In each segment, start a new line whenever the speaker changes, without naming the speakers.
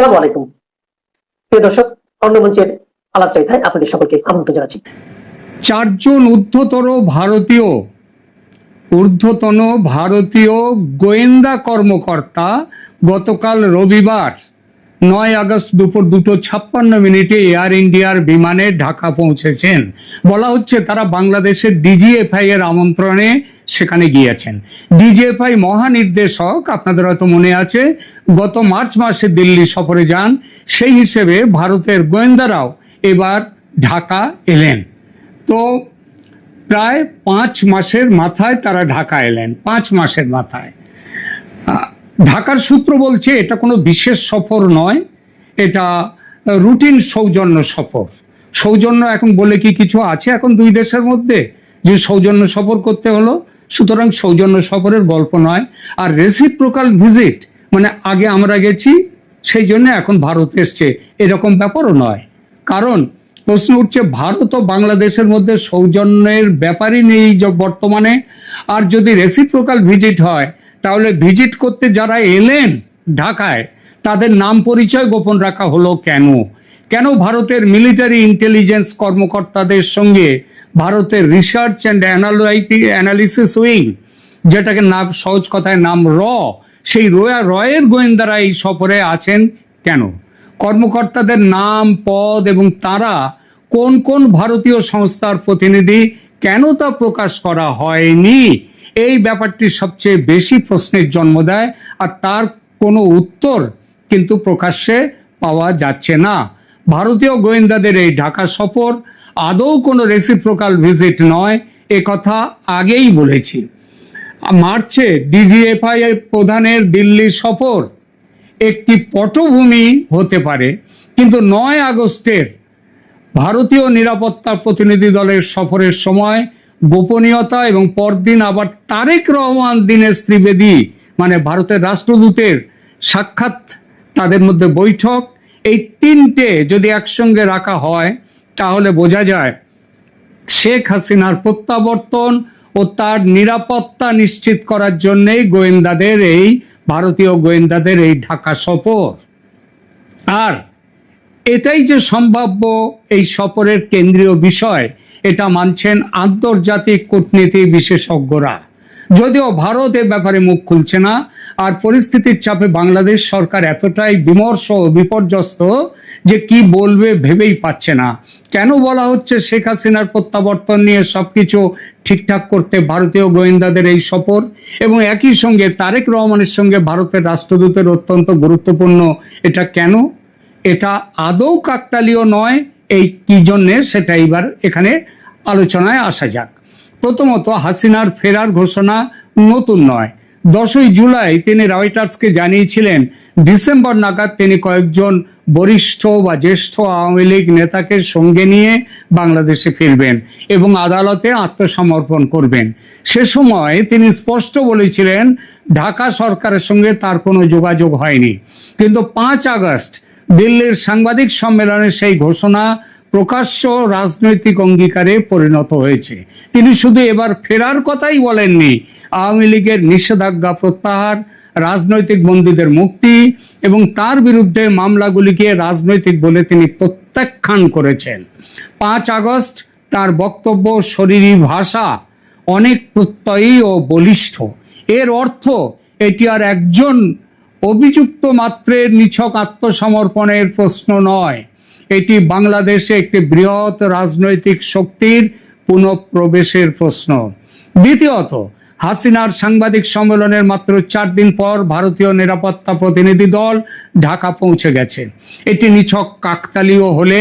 আসসালামু আলাইকুম প্রিয় দর্শক, অন্য মঞ্চের আলাপচারিতায় আপনাদের সকলকে আমন্ত্রণ জানাচ্ছি।
চারজন ঊর্ধ্বতন ভারতীয় গোয়েন্দা কর্মকর্তা গতকাল রবিবার 9 আগস্ট দুপুর 2:56 এয়ার ইন্ডিয়ার বিমানে ঢাকা পৌঁছেছেন। বলা হচ্ছে তারা বাংলাদেশের ডিজিএফআই এর আমন্ত্রণে সেখানে গিয়েছেন। ডিজিএফআই মহানির্দেশক, আপনাদের হয়তো মনে আছে, গত মার্চ মাসে দিল্লি সফরে যান। সেই হিসেবে ভারতের গোয়েন্দারাও এবার ঢাকা এলেন। তো প্রায় 5 মাসের মাথায় তারা ঢাকা এলেন। 5 মাসের মাথায় ঢাকার সূত্র বলছে এটা কোনো বিশেষ সফর নয়, এটা রুটিন সৌজন্য সফর। সৌজন্য এখন বলে কি কিছু আছে এখন দুই দেশের মধ্যে যে সৌজন্য সফর করতে হলো? সুতরাং সৌজন্য সফরের গল্প নয়। আর রেসিপ্রোকাল ভিজিট মানে আগে আমরা গেছি সেই জন্য এখন ভারত এসছে, এরকম ব্যাপারও নয়। কারণ প্রশ্ন উঠছে, ভারত ও বাংলাদেশের মধ্যে সৌজন্যের ব্যাপারই নেই বর্তমানে। আর যদি রেসিপ্রোকাল ভিজিট হয় তাহলে ভিজিট করতে যারা এলেন ঢাকায় তাদের নাম পরিচয় গোপন রাখা হলো কেন? কেন ভারতের মিলিটারি ইন্টেলিজেন্স কর্মকর্তাদের সঙ্গে ভারতের রিসার্চ অ্যান্ড অ্যানালিসিস উইং, যেটাকে নাম সহজ কথায় নাম সেই রয়ের গোয়েন্দারা এই সফরে আছেন কেন? কর্মকর্তাদের নাম, পদ এবং তারা কোন কোন ভারতীয় সংস্থার প্রতিনিধি কেন তা প্রকাশ করা হয়নি, এই ব্যাপারটি সবচেয়ে বেশি প্রশ্নের জন্ম দেয়। আর তার কোনো উত্তর কিন্তু প্রকাশ্যে পাওয়া যাচ্ছে না। ভারতীয় গোয়েন্দাদের এই ঢাকা সফর আদৌ কোনো রেসিপ্রোকাল ভিজিট নয়, এ কথা আগেই বলেছি। মার্চে ডিজিএফআই প্রধানের দিল্লি সফর একটি পটভূমি হতে পারে, কিন্তু 9 আগস্টের ভারতীয় নিরাপত্তা প্রতিনিধি দলের সফরের সময় গোপনীয়তা এবং পরদিন আবার তারেক রহমান, দীনেশ ত্রিবেদী মানে ভারতের রাষ্ট্রদূতের সাক্ষাৎ, তাদের মধ্যে বৈঠক, এই তিনটে যদি একসঙ্গে রাখা হয় তাহলে বোঝা যায় শেখ হাসিনার প্রত্যাবর্তন ও তার নিরাপত্তা নিশ্চিত করার জন্যই ভারতীয় গোয়েন্দাদের এই ঢাকা সফর। আর এটাই যে সম্ভাব্য এই সফরের কেন্দ্রীয় বিষয়, এটা মানছেন আন্তর্জাতিক কূটনীতি বিশেষজ্ঞরা। যদিও ভারত এ ব্যাপারে মুখ খুলছে না। আর পরিস্থিতির চাপে বাংলাদেশ সরকার এতটাই বিমর্ষ ও বিপর্যস্ত যে কি বলবে ভেবেই পাচ্ছে না। কেন বলা হচ্ছে শেখ হাসিনার প্রত্যাবর্তন নিয়ে সবকিছু ঠিকঠাক করতে ভারতীয় গোয়েন্দাদের এই সফর, এবং একই সঙ্গে তারেক রহমানের সঙ্গে ভারতের রাষ্ট্রদূতের অত্যন্ত গুরুত্বপূর্ণ, এটা কেন? এটা আদৌ কাকতালীয় নয়। এই কি জন্যে সেটা এবার এখানে আলোচনায় আসা যাক। প্রথমত, হাসিনার ফেরার ঘোষণা নতুন নয়। 10ই জুলাই তিনি রয়টার্সকে জানিয়েছিলেন ডিসেম্বর নাগাদ তিনি কয়েকজন বরিষ্ঠ বা জ্যেষ্ঠ আওয়ামী লীগ নেতাকে সঙ্গে নিয়ে বাংলাদেশে ফিরবেন এবং আদালতে আত্মসমর্পণ করবেন। সে সময় তিনি স্পষ্ট বলেছিলেন ঢাকা সরকারের সঙ্গে তার কোনো যোগাযোগ হয়নি। কিন্তু 5 আগস্ট দিল্লির সাংবাদিক সম্মেলনে সেই ঘোষণা প্রকাশ্য রাজনৈতিক অঙ্গীকারে পরিণত হয়েছে। তিনি শুধু এবার ফেরার কথাই বলেননি, আওয়ামী লীগের নিষেধাজ্ঞা প্রত্যাহার, রাজনৈতিক বন্দীদের মুক্তি এবং তার বিরুদ্ধে মামলাগুলিকে রাজনৈতিক বলে তিনি প্রত্যাখ্যান করেছেন। 5 আগস্ট তার বক্তব্য, শরীরী ভাষা অনেক প্রত্যয়ী ও বলিষ্ঠ। এর অর্থ এটি আর একজন অভিযুক্ত মাত্রের নিছক আত্মসমর্পণের প্রশ্ন নয়, এটি বাংলাদেশে একটি বৃহৎ রাজনৈতিক শক্তির পুনঃপ্রবেশের প্রশ্ন। দ্বিতীয়ত, হাসিনার সাংবাদিক সম্মেলনের মাত্র 4 দিন পর ভারতীয় নিরাপত্তা প্রতিনিধি দল ঢাকা পৌঁছে গেছে। এটি নিছক কাকতালীয় হলে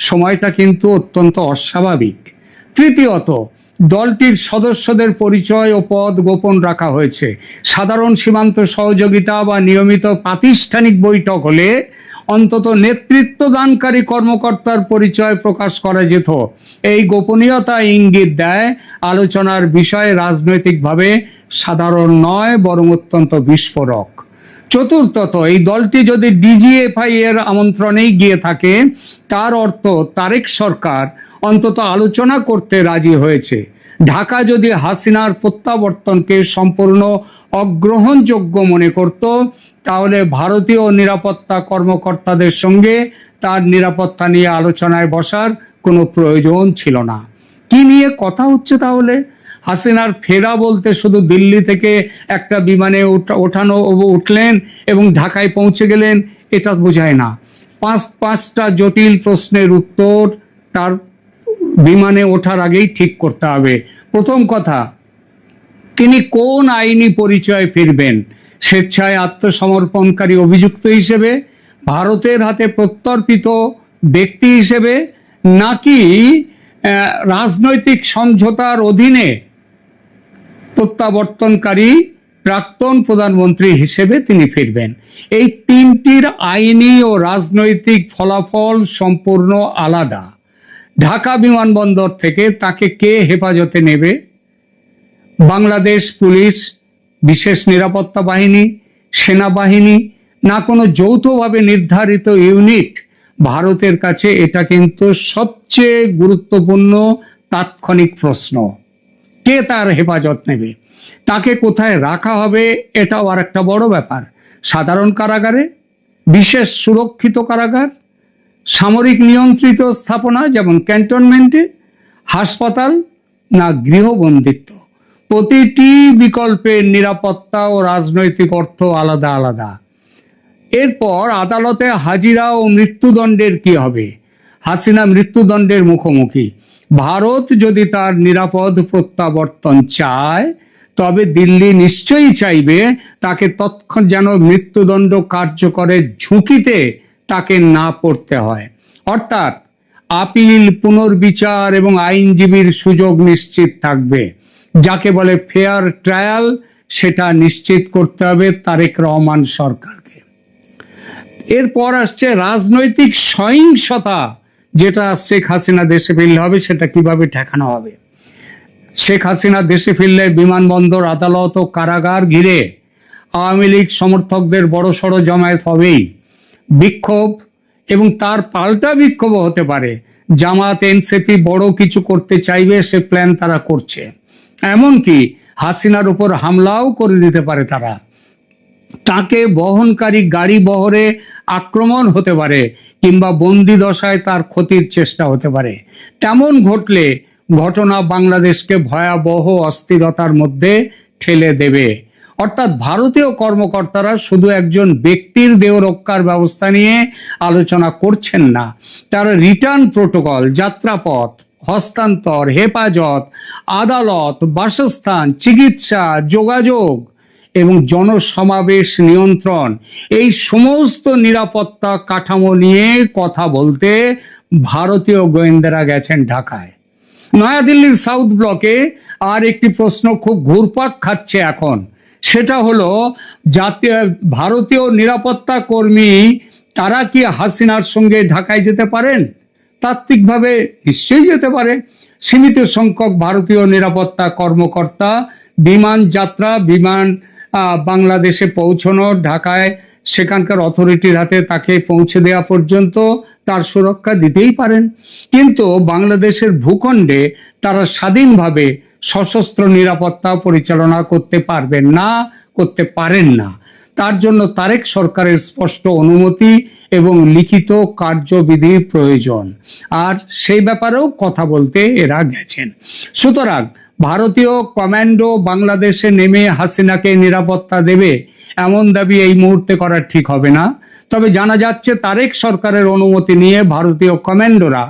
সময়টা কিন্তু অত্যন্ত অস্বাভাবিক। তৃতীয়ত, দলটির সদস্যদের পরিচয় ও পদ গোপন রাখা হয়েছে। সাধারণ সীমান্ত সহযোগিতা বা নিয়মিত প্রাতিষ্ঠানিক বৈঠক হলে অন্তত নেতৃত্বদানকারী কর্মকর্তার পরিচয় প্রকাশ করা যেত। এই গোপনীয়তা ইঙ্গিত দেয় আলোচনার বিষয় রাজনৈতিকভাবে সাধারণ নয়, বরং অত্যন্ত বিস্ফোরক। চতুর্থত, এই দলটি যদি ডিজিএফআই এর আমন্ত্রণেই গিয়ে থাকে তার অর্থ তারেক সরকার অন্তত আলোচনা করতে রাজি হয়েছে। ঢাকা যদি হাসিনার প্রত্যাবর্তনকে সম্পূর্ণ অগ্রহণযোগ্য মনে করত, তাহলে ভারতীয় নিরাপত্তা কর্মকর্তাদের সঙ্গে তার নিরাপত্তা নিয়ে আলোচনায় বসার কোনো প্রয়োজন ছিল না। কি নিয়ে কথা হচ্ছে তাহলে? হাসিনার ফেরা বলতে শুধু দিল্লি থেকে একটা বিমানে উঠলেন এবং ঢাকায় পৌঁছে গেলেন, এটা বোঝায় না। পাঁচটা জটিল প্রশ্নের উত্তর তার বিমানে ওঠার আগেই ঠিক করতে হবে। প্রথম কথা, তিনি কোন আইনি পরিচয় ফিরবেন? স্বেচ্ছায় আত্মসমর্পণকারী অভিযুক্ত হিসেবে, ভারতের হাতে প্রত্যর্পিত ব্যক্তি হিসেবে, নাকি রাজনৈতিক সমঝোতার অধীনে প্রত্যাবর্তনকারী প্রাক্তন প্রধানমন্ত্রী হিসেবে তিনি ফিরবেন? এই তিনটির আইনি ও রাজনৈতিক ফলাফল সম্পূর্ণ আলাদা। ঢাকা বিমানবন্দর থেকে তাকে কে হেফাজতে নেবে? বাংলাদেশ পুলিশ, বিশেষ নিরাপত্তা বাহিনী, সেনাবাহিনী, না কোনো যৌথভাবে নির্ধারিত ইউনিট? ভারতের কাছে এটা কিন্তু সবচেয়ে গুরুত্বপূর্ণ তাৎক্ষণিক প্রশ্ন। কে তার হেফাজত নেবে? তাকে কোথায় রাখা হবে এটাও আর একটা বড় ব্যাপার। সাধারণ কারাগারে, বিশেষ সুরক্ষিত কারাগার, সামরিক নিয়ন্ত্রিত স্থাপনা যেমন ক্যান্টনমেন্টে, হাসপাতাল, না গৃহবন্দিত্ব? প্রতিটি বিকল্পের নিরাপত্তা ও রাজনৈতিক অর্থ আলাদা আলাদা। এরপর আদালতে হাজিরা ও মৃত্যুদণ্ডের কি হবে? হাসিনা মৃত্যুদণ্ডের মুখোমুখি। ভারত যদি তার নিরাপদ প্রত্যাবর্তন চায়, তবে দিল্লি নিশ্চয়ই চাইবে তাকে তৎক্ষণ যেন মৃত্যুদণ্ড কার্যকরের ঝুঁকিতে তাকে না পড়তে হয়। অর্থাৎ আপিল, পুনর্বিচার এবং আইনজীবীর সুযোগ নিশ্চিত থাকবে। যাকে বলে ফেয়ার ট্রায়াল, সেটা নিশ্চিত করতে হবে তারেক রহমান সরকারকে। এরপর আসছে রাজনৈতিক সহিংসতা, যেটা শেখ হাসিনা দেশে ফিরলে হবে, সেটা কিভাবে ঠেকানো হবে? শেখ হাসিনা দেশে ফিরলে বিমানবন্দর, আদালত ও কারাগার ঘিরে আওয়ামী লীগ সমর্থকদের বড়সড় জমায়েত হবেই। বিক্ষোভ এবং তার পাল্টা বিক্ষোভ হতে পারে। জামাত, এনসিপি বড় কিছু করতে চাইবে, সে প্ল্যান তারা করছে। এমনকি হাসিনার উপর হামলাও করে দিতে পারে তারা। তাকে বহনকারী গাড়ি বহরে আক্রমণ হতে পারে, কিংবা বন্দি দশায় তার ক্ষতির চেষ্টা হতে পারে। তেমন ঘটলে ঘটনা বাংলাদেশকে ভয়াবহ অস্থিরতার মধ্যে ঠেলে দেবে। অর্থাৎ ভারতীয় কর্মকর্তারা শুধু একজন ব্যক্তির দেহ রক্ষার ব্যবস্থা নিয়ে আলোচনা করছেন না, তারা রিটার্ন প্রোটোকল, যাত্রাপথ, হস্তান্তর, হেফাজত, আদালত, বাসস্থান, চিকিৎসা, যোগাযোগ এবং জনসমাবেশ নিয়ন্ত্রণ, এই সমস্ত নিরাপত্তা কাঠামো নিয়ে কথা বলতে ভারতীয় গোয়েন্দারা গেছেন ঢাকায়। নয়াদিল্লির সাউথ ব্লকে আর একটি প্রশ্ন খুব ঘুরপাক খাচ্ছে এখন, সেটা হলো ভারতীয় নিরাপত্তা কর্মী তারা কি হাসিনার সঙ্গে ঢাকায় যেতে পারেন? তাত্ত্বিকভাবে নিশ্চয়ই যেতে পারে। সীমিত সংখ্যক ভারতীয় নিরাপত্তা কর্মকর্তা বিমান বাংলাদেশে পৌঁছানো, ঢাকায় সেখানকার অথরিটির হাতে তাকে পৌঁছে দেওয়া পর্যন্ত তার সুরক্ষা দিতেই পারেন। কিন্তু বাংলাদেশের ভূখণ্ডে তারা স্বাধীনভাবে সশস্ত্র নিরাপত্তা পরিচালনা করতে পারবেন না, করতে পারেন না। তার জন্য তারেক সরকারের স্পষ্ট অনুমতি এবং লিখিত কার্যবিধি প্রয়োজন, আর সেই ব্যাপারেও কথা বলতে এরা গেছেন। সুতরাং ভারতীয় কমান্ডো বাংলাদেশে নেমে হাসিনাকে নিরাপত্তা দেবে এমন দাবি এই মুহূর্তে করা ঠিক হবে না। তবে জানা যাচ্ছে তারেক সরকারের অনুমতি নিয়ে ভারতীয় কমান্ডোরা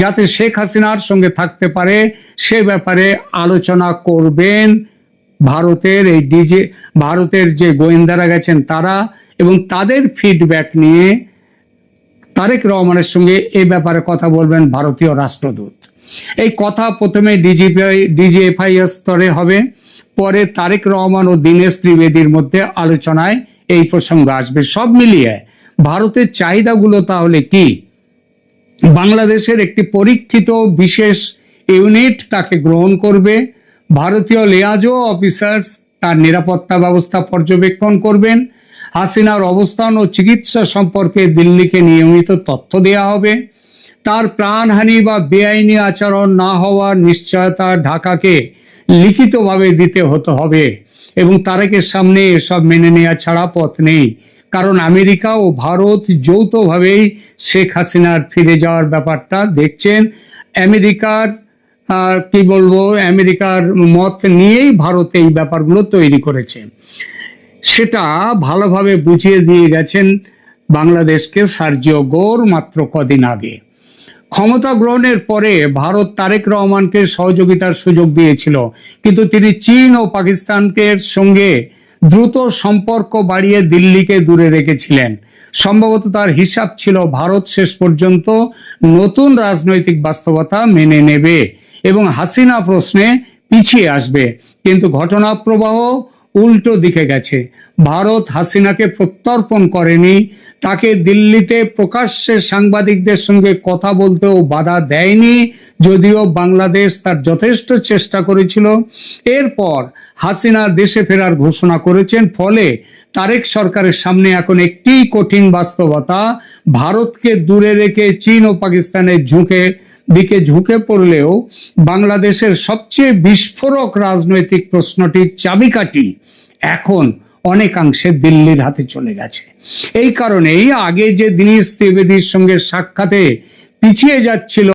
যাতে শেখ হাসিনার সঙ্গে থাকতে পারে সে ব্যাপারে আলোচনা করবেন ভারতের যে গোয়েন্দারা গেছেন তারা, এবং তাদের ফিডব্যাক নিয়ে তারেক রহমানের সঙ্গে এই ব্যাপারে কথা বলবেন ভারতীয় রাষ্ট্রদূত। এই কথা প্রথমে ডিজিএফআই স্তরে হবে, পরে তারেক রহমান ও দীনেশ ত্রিবেদীর মধ্যে আলোচনায় এই প্রসঙ্গ আসবে। সব মিলিয়ে ভারতের চাহিদাগুলো তাহলে কি? বাংলাদেশের একটি পরীক্ষিত বিশেষ ইউনিট তাকে গ্রহণ করবে। ভারতীয় লিয়াজো অফিসার্স তার নিরাপত্তা ব্যবস্থা পর্যবেক্ষণ করবেন। হাসিনার অবস্থান ও চিকিৎসা সম্পর্কে দিল্লিকে নিয়মিত তথ্য দেওয়া হবে। তার প্রাণহানি বা বেআইনি আচরণ না হওয়ার নিশ্চয়তা ঢাকাকে লিখিতভাবে দিতে হবে এবং তারেকের সামনে এসব মেনে নেওয়া ছাড়া পথ নেই। কারণ আমেরিকা ও ভারত যৌথভাবেই শেখ হাসিনার ফিরে যাওয়ার ব্যাপারটা দেখছেন। আমেরিকার কি বলবো, আমেরিকার মত নিয়েই ভারত এই ব্যাপারগুলো তৈরি করেছে। সেটা ভালোভাবে বুঝিয়ে দিয়ে গেছেন বাংলাদেশকে সার্জিও গোর মাত্র কদিন আগে। ক্ষমতা গ্রহণের পরে ভারত তারেক রহমানকে সহযোগিতার সুযোগ দিয়েছিল, কিন্তু তিনি চীন ও পাকিস্তানকে সঙ্গে দ্রুত সম্পর্ক বাড়িয়ে দিল্লিকে দূরে রেখেছিলেন। সম্ভবত তার হিসাব ছিল ভারত শেষ পর্যন্ত নতুন রাজনৈতিক বাস্তবতা মেনে নেবে এবং হাসিনা প্রশ্নে পিছিয়ে আসবে। কিন্তু ঘটনা প্রবাহ উল্টো দিকে গেছে। ভারত হাসিনাকে প্রত্যর্পণ করেনি, তাকে দিল্লিতে প্রকাশ্যে সাংবাদিকদের সঙ্গে কথা বলতেও বাধা দেয়নি, যদিও বাংলাদেশ তার যথেষ্ট চেষ্টা করেছিল। এরপর হাসিনা দেশে ফেরার ঘোষণা করেছেন। ফলে তারেক সরকারের সামনে এখন একটি কঠিন বাস্তবতা, ভারতকে দূরে রেখে চীন ও পাকিস্তানের দিকে ঝুঁকে পড়লেও বাংলাদেশের সবচেয়ে বিস্ফোরক রাজনৈতিক প্রশ্নটির চাবিকাঠি এখন অনেকাংশে দিল্লির হাতে চলে গেছে। এই কারণেই আগে যে দিনেশ ত্রিবেদীর সঙ্গে সাক্ষাতে পিছিয়ে যাচ্ছিল